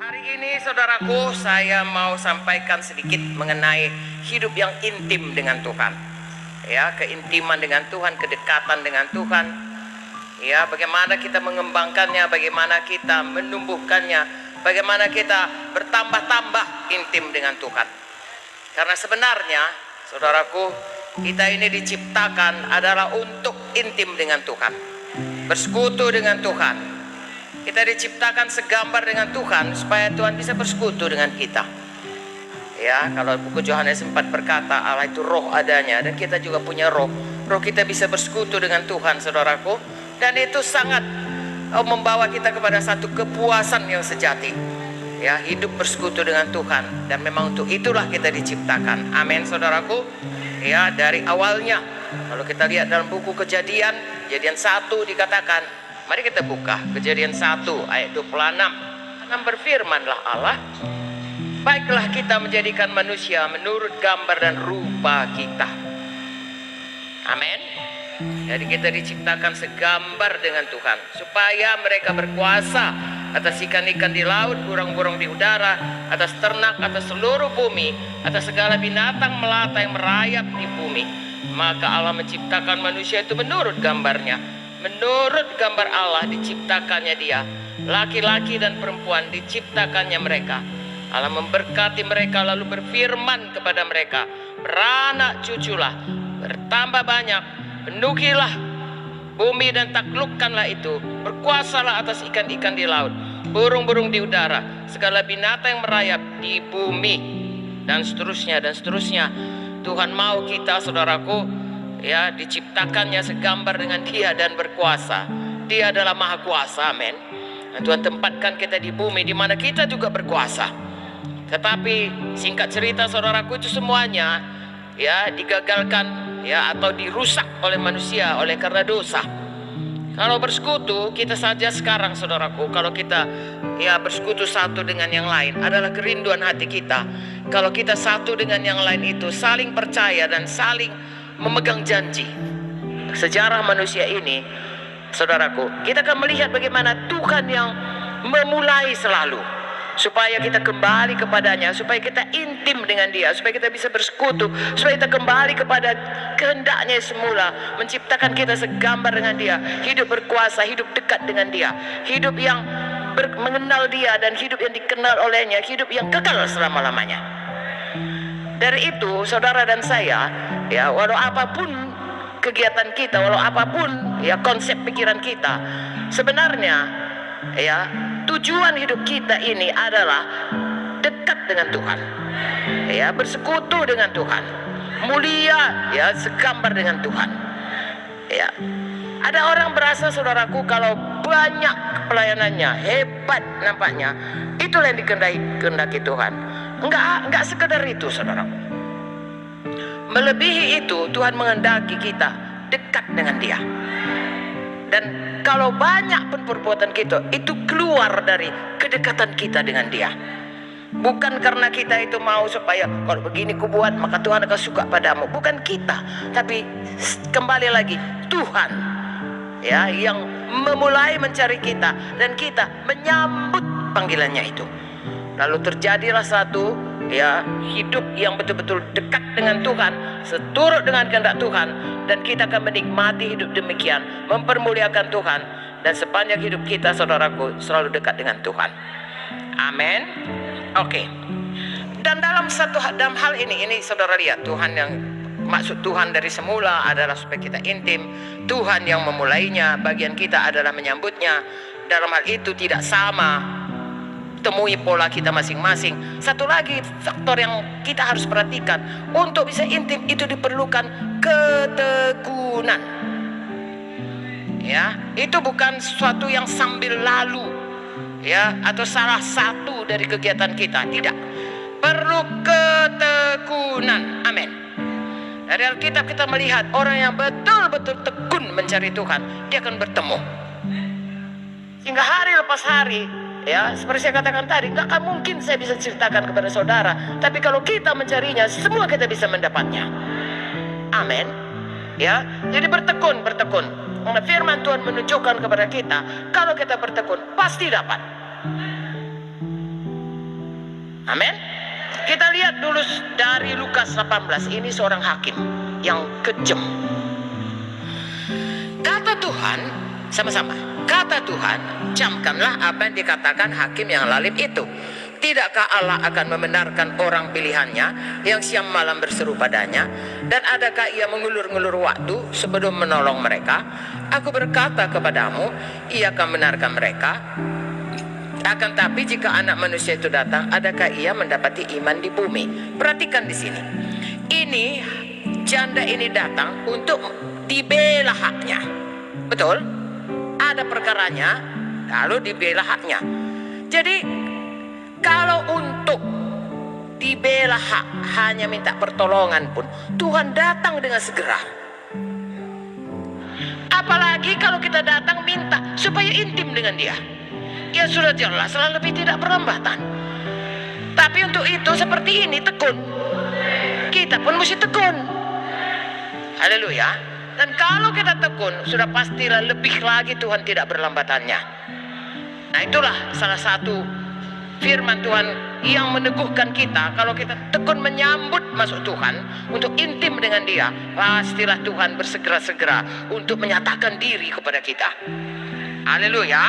Hari ini saudaraku, saya mau sampaikan sedikit mengenai hidup yang intim dengan Tuhan. Ya, keintiman dengan Tuhan, kedekatan dengan Tuhan. Ya, bagaimana kita mengembangkannya, bagaimana kita menumbuhkannya, bagaimana kita bertambah-tambah intim dengan Tuhan. Karena sebenarnya, saudaraku, kita ini diciptakan adalah untuk intim dengan Tuhan, bersekutu dengan Tuhan. Kita diciptakan segambar dengan Tuhan supaya Tuhan bisa bersekutu dengan kita. Ya, kalau buku Yohanes 4 berkata Allah itu roh adanya, dan kita juga punya roh. Roh kita bisa bersekutu dengan Tuhan, saudaraku. Dan itu sangat membawa kita kepada satu kepuasan yang sejati. Ya, hidup bersekutu dengan Tuhan. Dan memang untuk itulah kita diciptakan. Amin, saudaraku. Ya, dari awalnya, kalau kita lihat dalam buku Kejadian 1 dikatakan, mari kita buka Kejadian 1 ayat 26. Dan berfirmanlah Allah, baiklah kita menjadikan manusia menurut gambar dan rupa kita. Amin. Jadi kita diciptakan segambar dengan Tuhan, supaya mereka berkuasa atas ikan-ikan di laut, burung-burung di udara, atas ternak, atas seluruh bumi, atas segala binatang melata yang merayap di bumi. Maka Allah menciptakan manusia itu menurut gambarnya. Menurut gambar Allah diciptakannya dia, laki-laki dan perempuan diciptakannya mereka. Allah memberkati mereka lalu berfirman kepada mereka, beranak cuculah, bertambah banyak, penuhilah bumi dan taklukkanlah itu, berkuasalah atas ikan-ikan di laut, burung-burung di udara, segala binatang yang merayap di bumi, dan seterusnya dan seterusnya. Tuhan mau kita, saudaraku, ya, diciptakannya segambar dengan Dia dan berkuasa. Dia adalah Maha Kuasa, amin. Dan Tuhan tempatkan kita di bumi di mana kita juga berkuasa. Tetapi singkat cerita, saudaraku, itu semuanya ya digagalkan ya atau dirusak oleh manusia oleh karena dosa. Kalau bersekutu kita saja sekarang, saudaraku, kalau kita ya bersekutu satu dengan yang lain adalah kerinduan hati kita. Kalau kita satu dengan yang lain itu saling percaya dan saling memegang janji. Sejarah manusia ini, saudaraku, kita akan melihat bagaimana Tuhan yang memulai selalu, supaya kita kembali kepadanya, supaya kita intim dengan Dia, supaya kita bisa bersekutu, supaya kita kembali kepada kehendaknya semula, menciptakan kita segambar dengan Dia, hidup berkuasa, hidup dekat dengan Dia, hidup yang mengenal Dia dan hidup yang dikenal olehnya, hidup yang kekal selama-lamanya. Dari itu, saudara dan saya, ya, walau apapun kegiatan kita, walau apapun ya konsep pikiran kita, sebenarnya ya tujuan hidup kita ini adalah dekat dengan Tuhan, ya, bersekutu dengan Tuhan, mulia, ya, segambar dengan Tuhan. Ya, ada orang berasa, saudaraku, kalau banyak pelayanannya, hebat nampaknya, itulah yang dikehendaki Tuhan. Enggak sekedar itu, saudaraku. Melebihi itu, Tuhan menghendaki kita dekat dengan Dia. Dan kalau banyak pun perbuatan kita itu keluar dari kedekatan kita dengan Dia. Bukan karena kita itu mau supaya kalau begini ku buat maka Tuhan akan suka padamu. Bukan kita, tapi kembali lagi Tuhan, ya, yang memulai mencari kita dan kita menyambut panggilannya itu. Lalu terjadilah satu ya hidup yang betul-betul dekat dengan Tuhan, seturut dengan kehendak Tuhan, dan kita akan menikmati hidup demikian, mempermuliakan Tuhan, dan sepanjang hidup kita, saudaraku, selalu dekat dengan Tuhan. Amin. Oke. Dan dalam hal ini saudara lihat, Tuhan yang maksud Tuhan dari semula adalah supaya kita intim. Tuhan yang memulainya, bagian kita adalah menyambutnya. Dalam hal itu tidak sama, temui pola kita masing-masing. Satu lagi faktor yang kita harus perhatikan, untuk bisa intim itu diperlukan ketekunan. Ya, itu bukan sesuatu yang sambil lalu, ya, atau salah satu dari kegiatan kita. Tidak, perlu ketekunan. Amin. Dari Alkitab kita melihat orang yang betul-betul tekun mencari Tuhan, dia akan bertemu. Sehingga hari lepas hari, ya, seperti saya katakan tadi, nggak akan mungkin saya bisa ceritakan kepada saudara. Tapi kalau kita mencarinya, semua kita bisa mendapatnya. Amin. Ya, jadi bertekun. Karena firman Tuhan menunjukkan kepada kita, kalau kita bertekun pasti dapat. Amin. Kita lihat dulu dari Lukas 18. Ini seorang hakim yang kejam. Kata Tuhan, sama-sama. Kata Tuhan, camkanlah apa yang dikatakan hakim yang lalim itu. Tidakkah Allah akan membenarkan orang pilihannya yang siang malam berseru padanya? Dan adakah ia mengulur-ngulur waktu sebelum menolong mereka? Aku berkata kepadamu, ia akan membenarkan mereka. Akan tapi jika anak manusia itu datang, adakah ia mendapati iman di bumi? Perhatikan di sini. Ini janda ini datang untuk dibela haknya. Betul? Ada perkaranya, lalu dibela haknya. Jadi kalau untuk dibela hak hanya minta pertolongan pun, Tuhan datang dengan segera. Apalagi kalau kita datang minta supaya intim dengan dia, ya sudah jelas lebih tidak berlambatan. Tapi untuk itu seperti ini tekun. Kita pun mesti tekun. Haleluya. Dan kalau kita tekun, sudah pastilah lebih lagi Tuhan tidak berlambatannya. Nah, itulah salah satu firman Tuhan yang meneguhkan kita. Kalau kita tekun menyambut masuk Tuhan untuk intim dengan dia, pastilah Tuhan bersegera-segera untuk menyatakan diri kepada kita. Haleluya.